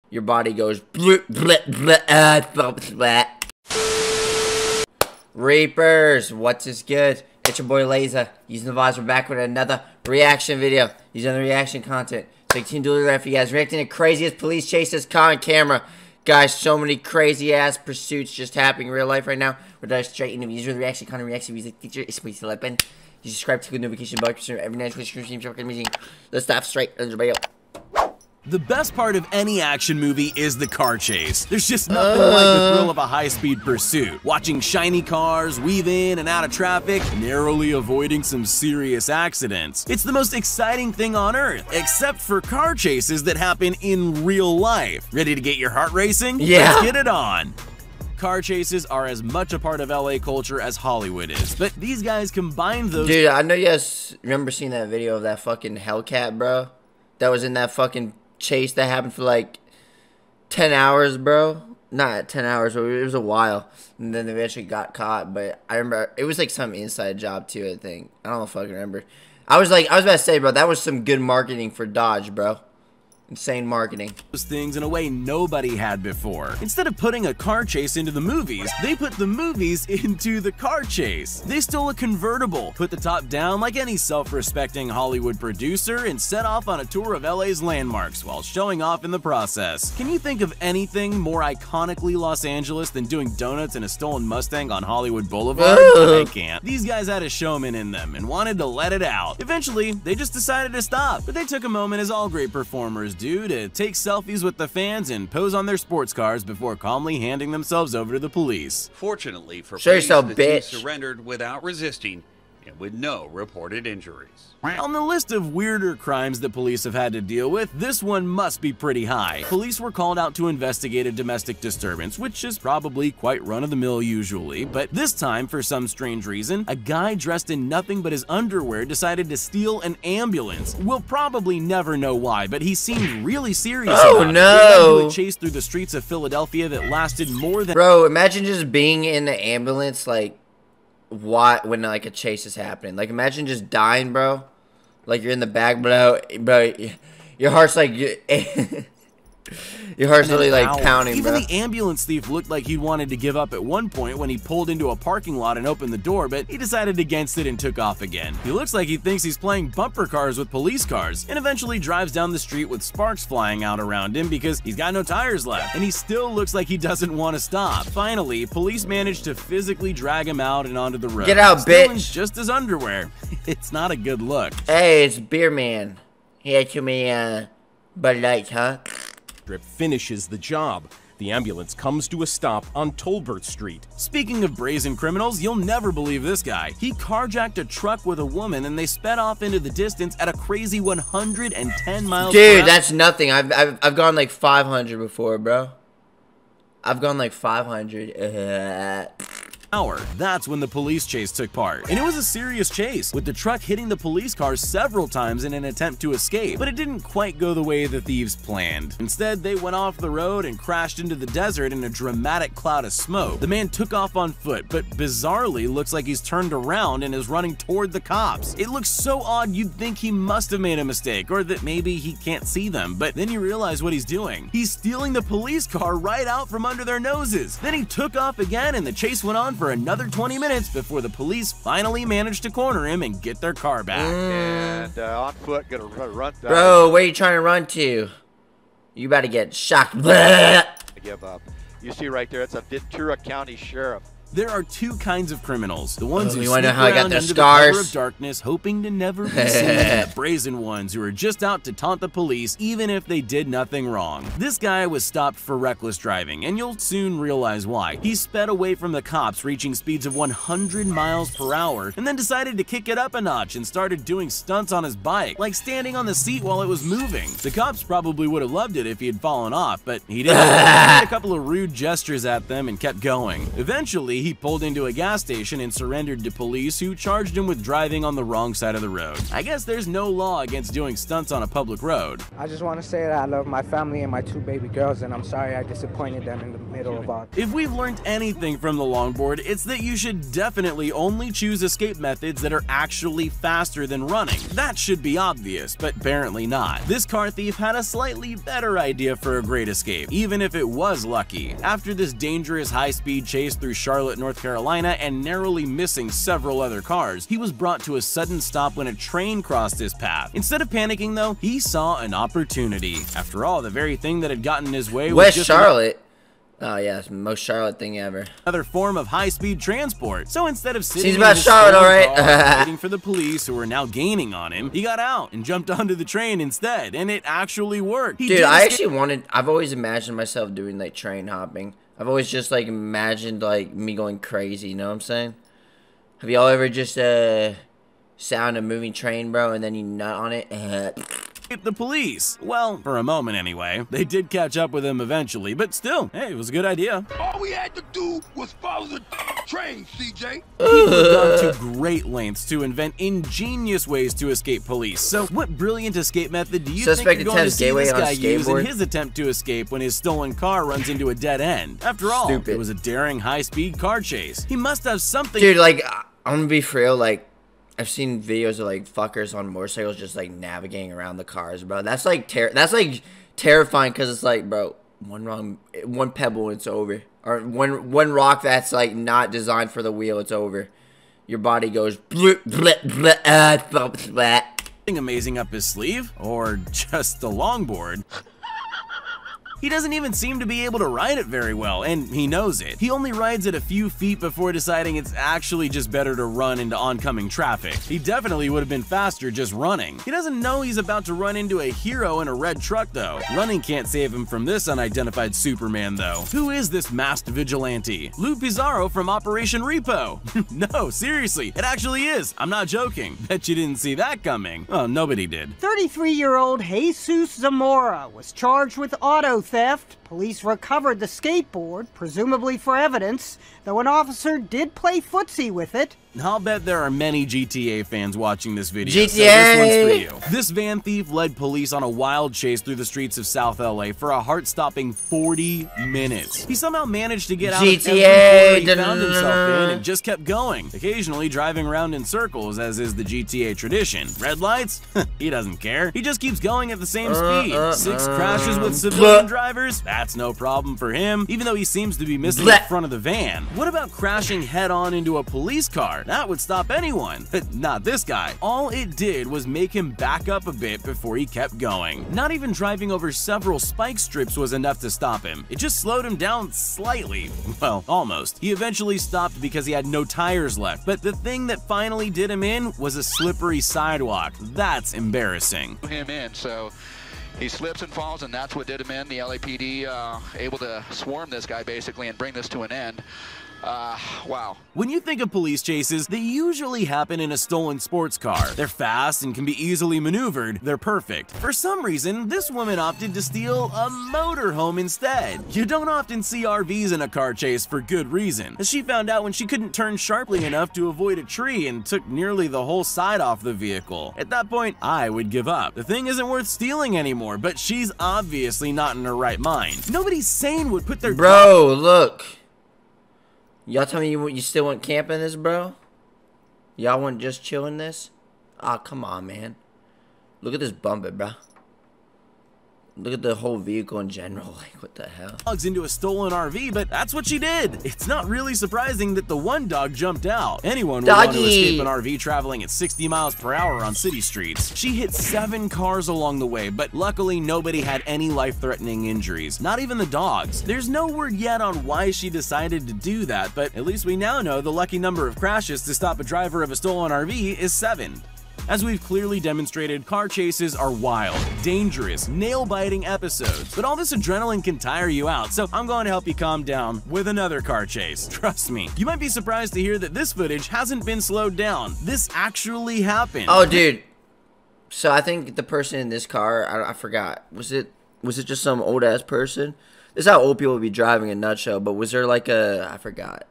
your body goes bleh, bleh, bleh, bleh. Reapers, what's this good? It's your boy 𝐿𝐴𝐸, using the visor back with another reaction video. Using the reaction content. So continue to do that for you guys. Reacting to craziest police chases caught on camera. Guys, so many crazy ass pursuits just happening in real life right now. We're diving straight into user reaction content, reaction music teacher. It's please like button. You subscribe to the notification bell for every natural stream. Let's stop straight. The best part of any action movie is the car chase. There's just nothing like the thrill of a high-speed pursuit. Watching shiny cars weave in and out of traffic, narrowly avoiding some serious accidents. It's the most exciting thing on earth, except for car chases that happen in real life. Ready to get your heart racing? Yeah. Let's get it on. Car chases are as much a part of LA culture as Hollywood is, but these guys combine those— Dude, I know you guys remember seeing that video of that fucking Hellcat, bro? That was in that fucking chase that happened for like 10 hours, bro. Not 10 hours, but it was a while. And then they eventually got caught. But I remember it was like some inside job too, I think. I don't know if I can remember. I was about to say, bro, that was some good marketing for Dodge, bro. Insane marketing. Those things in a way nobody had before. Instead of putting a car chase into the movies, they put the movies into the car chase. They stole a convertible, put the top down like any self-respecting Hollywood producer, and set off on a tour of LA's landmarks while showing off in the process. Can you think of anything more iconically Los Angeles than doing donuts in a stolen Mustang on Hollywood Boulevard? I can't. These guys had a showman in them and wanted to let it out. Eventually, they just decided to stop, but they took a moment, as all great performers do, to take selfies with the fans and pose on their sports cars before calmly handing themselves over to the police. Fortunately for Show police, yourself, the bitch. two surrendered without resisting and with no reported injuries. On the list of weirder crimes that police have had to deal with, this one must be pretty high. Police were called out to investigate a domestic disturbance, which is probably quite run-of-the-mill usually, but this time, for some strange reason, a guy dressed in nothing but his underwear decided to steal an ambulance. We'll probably never know why, but he seemed really serious about it. He led to a chase through the streets of Philadelphia that lasted more than— Bro, imagine just being in the ambulance, like, when like a chase is happening. Like, imagine just dying, bro. Like, you're in the back, bro, your heart's like your heart's really like pounding, Even bro. the ambulance thief looked like he wanted to give up at one point when he pulled into a parking lot and opened the door, but he decided against it and took off again. He looks like he thinks he's playing bumper cars with police cars, and eventually drives down the street with sparks flying out around him because he's got no tires left, and he still looks like he doesn't want to stop. Finally, police managed to physically drag him out and onto the road. Get out, still in bitch! just his underwear. It's not a good look. Hey, it's Beer Man. He had too many Bud Lights, huh? Finishes the job. The ambulance comes to a stop on Tolbert Street. Speaking of brazen criminals, you'll never believe this guy. He carjacked a truck with a woman and they sped off into the distance at a crazy 110 miles per hour. Dude, that's nothing. I've gone like 500 before, bro. I've gone like 500. That's when the police chase took part. And it was a serious chase, with the truck hitting the police cars several times in an attempt to escape. But it didn't quite go the way the thieves planned. Instead, they went off the road and crashed into the desert in a dramatic cloud of smoke. The man took off on foot, but bizarrely looks like he's turned around and is running toward the cops. It looks so odd you'd think he must have made a mistake, or that maybe he can't see them. But then you realize what he's doing. He's stealing the police car right out from under their noses. Then he took off again and the chase went on for another 20 minutes before the police finally managed to corner him and get their car back. And on foot, gonna run down. Bro, where you trying to run to? You about to get shocked. Give up. You see right there, it's a Ventura County Sheriff. There are two kinds of criminals. The ones who you sneak wanna know how I got around their under the cover scars? of darkness, hoping to never be seen, and the brazen ones who are just out to taunt the police even if they did nothing wrong. This guy was stopped for reckless driving, and you'll soon realize why. He sped away from the cops, reaching speeds of 100 miles per hour, and then decided to kick it up a notch and started doing stunts on his bike, like standing on the seat while it was moving. The cops probably would have loved it if he had fallen off, but he didn't. He made a couple of rude gestures at them and kept going. Eventually, Eventually, he pulled into a gas station and surrendered to police, who charged him with driving on the wrong side of the road. I guess there's no law against doing stunts on a public road. I just want to say that I love my family and my 2 baby girls, and I'm sorry I disappointed them in the middle of all. If we've learned anything from the longboard, it's that you should definitely only choose escape methods that are actually faster than running. That should be obvious, but apparently not. This car thief had a slightly better idea for a great escape, even if it was lucky. After this dangerous high-speed chase through Charlotte, North Carolina, and narrowly missing several other cars, he was brought to a sudden stop when a train crossed his path. Instead of panicking though, he saw an opportunity. After all, the very thing that had gotten in his way was West just Charlotte. Oh yeah, it's the most Charlotte thing ever. Another form of high-speed transport. So instead of sitting Seems in about his Charlotte, stolen alright. car waiting for the police who were now gaining on him, he got out and jumped onto the train instead, and it actually worked. Dude, I've always imagined myself doing like train hopping. I've always just like imagined like me going crazy, you know what I'm saying? Have y'all ever just sat on a moving train, bro, and then you nut on it? The police. Well, for a moment anyway. They did catch up with him eventually, but still, hey, it was a good idea. All we had to do was follow the train, CJ. People have gone to great lengths to invent ingenious ways to escape police. So what brilliant escape method do you think you're going to see this guy use in his attempt to escape when his stolen car runs into a dead end? After all, it was a daring high-speed car chase. He must have something. Dude, like, I'm gonna be for real, like, I've seen videos of like fuckers on motorcycles just like navigating around the cars, bro. That's like terrifying, because it's like, bro, one pebble, it's over, or one rock that's like not designed for the wheel, it's over. Your body goes bleh, bleh, bleh, bleh. Something amazing up his sleeve, or just the longboard. He doesn't even seem to be able to ride it very well, and he knows it. He only rides it a few feet before deciding it's actually just better to run into oncoming traffic. He definitely would have been faster just running. He doesn't know he's about to run into a hero in a red truck though. Running can't save him from this unidentified Superman though. Who is this masked vigilante? Lou Pizarro from Operation Repo. No, seriously, it actually is. I'm not joking. Bet you didn't see that coming. Oh, nobody did. 33-year-old Jesus Zamora was charged with auto theft. Police recovered the skateboard, presumably for evidence, though an officer did play footsie with it. I'll bet there are many GTA fans watching this video, GTA! so this one's for you. This van thief led police on a wild chase through the streets of South LA for a heart-stopping 40 minutes. He somehow managed to get out of every corner he found himself in and just kept going, occasionally driving around in circles, as is the GTA tradition. Red lights? He doesn't care. He just keeps going at the same speed. 6 crashes with civilian drivers? That's no problem for him, even though he seems to be missing the front of the van. What about crashing head-on into a police car? That would stop anyone, but not this guy. All it did was make him back up a bit before he kept going. Not even driving over several spike strips was enough to stop him. It just slowed him down slightly. Well, almost. He eventually stopped because he had no tires left, but the thing that finally did him in was a slippery sidewalk. That's embarrassing. Him in, so he slips and falls, and that's what did him in. The LAPD able to swarm this guy basically and bring this to an end. Wow. When you think of police chases, they usually happen in a stolen sports car. They're fast and can be easily maneuvered. They're perfect. For some reason, this woman opted to steal a motorhome instead. You don't often see RVs in a car chase for good reason, as she found out when she couldn't turn sharply enough to avoid a tree and took nearly the whole side off the vehicle. At that point, I would give up. The thing isn't worth stealing anymore, but she's obviously not in her right mind. Nobody sane would put their— Bro, look. Y'all tell me you still want camp in this, bro? Y'all want just chill in this? Ah, come on, man. Look at this bumper, bro. Look at the whole vehicle in general. Like, what the hell? Dogs into a stolen RV, but that's what she did. It's not really surprising that the one dog jumped out. Anyone would want to escape an RV traveling at 60 miles per hour on city streets. She hit 7 cars along the way, but luckily nobody had any life-threatening injuries, not even the dogs. There's no word yet on why she decided to do that, but at least we now know the lucky number of crashes to stop a driver of a stolen RV is 7. As we've clearly demonstrated, car chases are wild, dangerous, nail-biting episodes. But all this adrenaline can tire you out, so I'm going to help you calm down with another car chase. Trust me. You might be surprised to hear that this footage hasn't been slowed down. This actually happened. Oh, dude. So I think the person in this car, I forgot. Was it just some old-ass person? This is how old people would be driving in a nutshell, but was there like a— I forgot.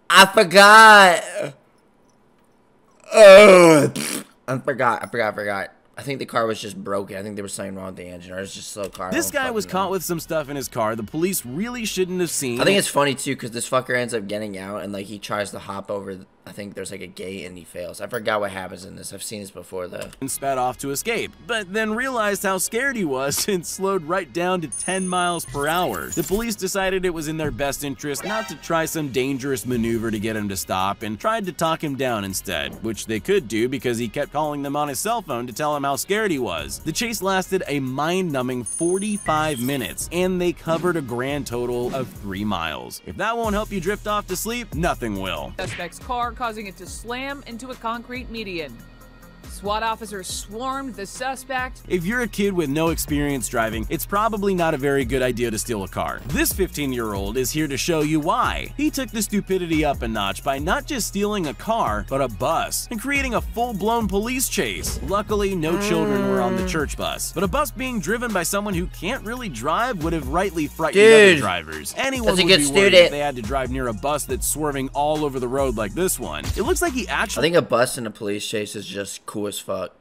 I forgot. I forgot. I think the car was just broken. I think there was something wrong with the engine, or it was just a slow car. This guy was caught with some stuff in his car the police really shouldn't have seen. I think it's funny too, because this fucker ends up getting out and like he tries to hop over. I think there's like a gate and he fails. I forgot what happens in this. I've seen this before though. And sped off to escape, but then realized how scared he was and slowed right down to 10 miles per hour. The police decided it was in their best interest not to try some dangerous maneuver to get him to stop and tried to talk him down instead, which they could do because he kept calling them on his cell phone to tell him how scared he was. The chase lasted a mind-numbing 45 minutes and they covered a grand total of 3 miles. If that won't help you drift off to sleep, nothing will. Suspect's car causing it to slam into a concrete median. SWAT officers swarmed the suspect. If you're a kid with no experience driving, it's probably not a very good idea to steal a car. This 15-year-old is here to show you why. He took the stupidity up a notch by not just stealing a car, but a bus, and creating a full-blown police chase. Luckily, no children were on the church bus, but a bus being driven by someone who can't really drive would have rightly frightened other drivers. Anyone would be worried if they had to drive near a bus that's swerving all over the road like this one. It looks like he actually— I think a bus in a police chase is just cool as fuck.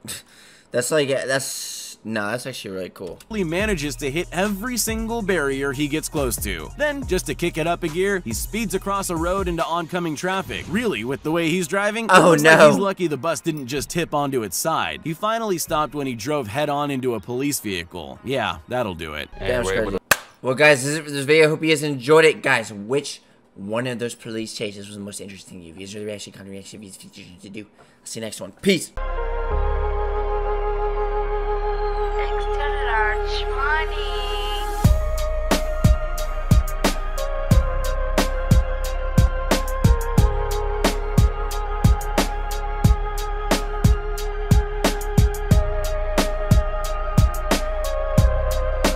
That's actually really cool. He manages to hit every single barrier he gets close to. Then, just to kick it up a gear, he speeds across a road into oncoming traffic. Really, with the way he's driving, it looks like he's lucky the bus didn't just tip onto its side. He finally stopped when he drove head-on into a police vehicle. Yeah, that'll do it. Well, guys, this is it for this video. I hope you guys enjoyed it. Guys, which one of those police chases was the most interesting to you? If you guys really actually kind of reaction videos to do. I'll see you next one. Peace. Extra large money.